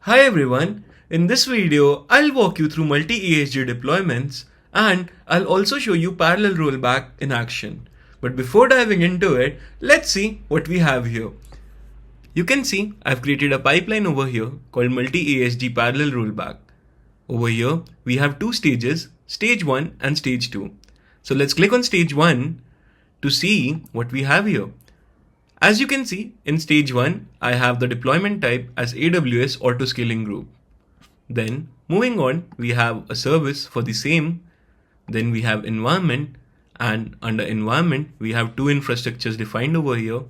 Hi everyone, in this video I'll walk you through multi-ASG deployments and I'll also show you parallel rollback in action. But before diving into it, let's see what we have here. You can see I've created a pipeline over here called multi-ASG parallel rollback. Over here we have two stages, stage 1 and stage 2. So let's click on stage 1 to see what we have here. As you can see, in stage 1, I have the deployment type as AWS Autoscaling Group. Then, moving on, we have a service for the same. Then we have environment, and under environment, we have two infrastructures defined over here.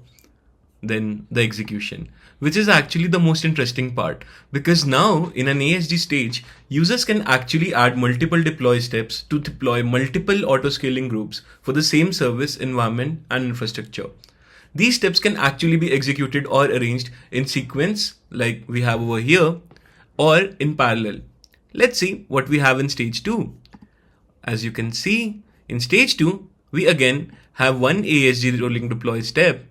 Then the execution, which is actually the most interesting part, because now in an ASG stage, users can actually add multiple deploy steps to deploy multiple autoscaling groups for the same service, environment, and infrastructure. These steps can actually be executed or arranged in sequence like we have over here or in parallel. Let's see what we have in stage 2. As you can see, in stage 2, we again have one ASG rolling deploy step,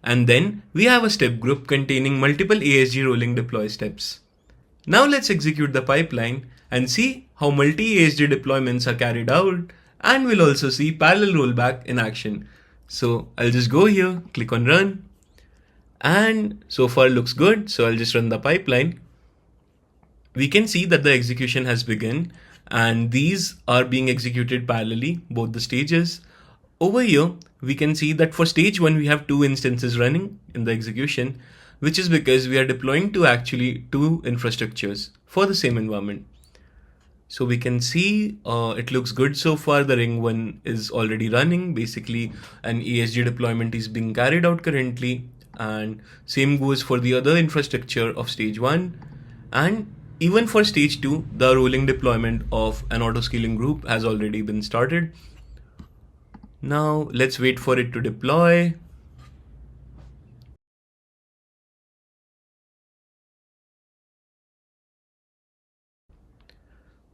and then we have a step group containing multiple ASG rolling deploy steps. Now let's execute the pipeline and see how multi-ASG deployments are carried out, and we'll also see parallel rollback in action. So I'll just go here, click on run, and so far looks good. So I'll just run the pipeline. We can see that the execution has begun and these are being executed parallelly, both the stages. Over here, we can see that for stage 1, we have two instances running in the execution, which is because we are deploying to actually two infrastructures for the same environment. So we can see it looks good so far. The ring 1 is already running. Basically, an ASG deployment is being carried out currently, and same goes for the other infrastructure of stage 1. And even for stage 2, the rolling deployment of an autoscaling group has already been started. Now let's wait for it to deploy.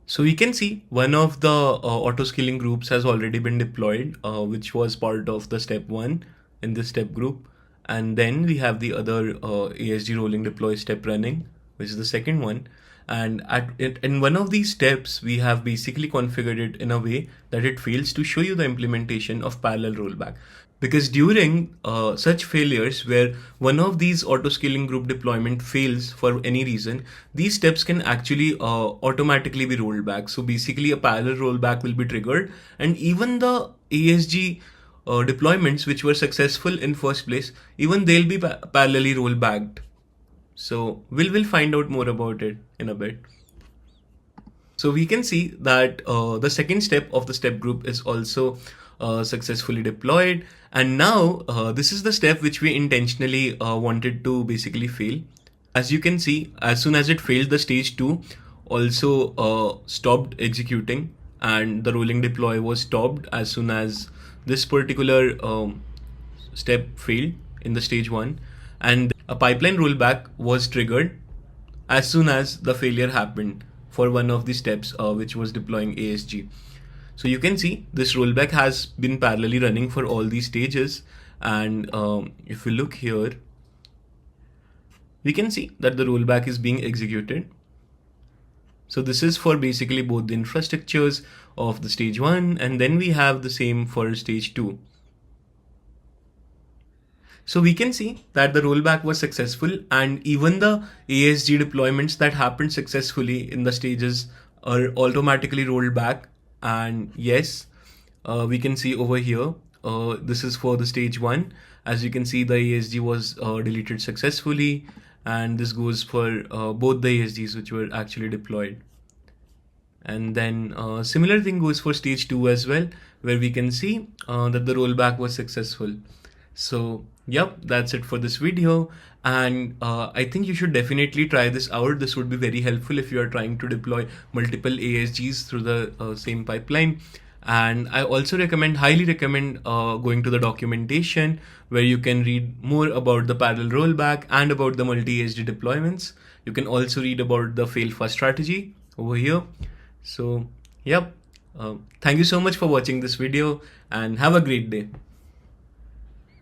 So we can see one of the autoscaling groups has already been deployed, which was part of the step 1 in this step group. And then we have the other ASG rolling deploy step running, which is the second one. And in one of these steps, we have basically configured it in a way that it fails to show you the implementation of parallel rollback. Because during such failures where one of these autoscaling group deployment fails for any reason, these steps can actually automatically be rolled back. So basically a parallel rollback will be triggered, and even the ASG deployments which were successful in first place, even they'll be parallelly rolled back. So we'll find out more about it in a bit. So we can see that the second step of the step group is also successfully deployed. And now this is the step which we intentionally wanted to basically fail. As you can see, as soon as it failed, the stage 2 also stopped executing, and the rolling deploy was stopped as soon as this particular step failed in the stage 1. And a pipeline rollback was triggered as soon as the failure happened for one of the steps which was deploying ASG. So you can see this rollback has been parallelly running for all these stages. And if we look here, we can see that the rollback is being executed. So this is for basically both the infrastructures of the stage 1, and then we have the same for stage 2. So we can see that the rollback was successful, and even the ASG deployments that happened successfully in the stages are automatically rolled back. And yes, we can see over here, this is for the stage 1. As you can see, the ASG was deleted successfully, and this goes for both the ASGs which were actually deployed. And then similar thing goes for stage 2 as well, where we can see that the rollback was successful. So yep, that's it for this video. And I think you should definitely try this out. This would be very helpful if you are trying to deploy multiple ASGs through the same pipeline. And I also highly recommend going to the documentation, where you can read more about the parallel rollback and about the multi-ASG deployments. You can also read about the fail fast strategy over here. So yep, thank you so much for watching this video, and have a great day.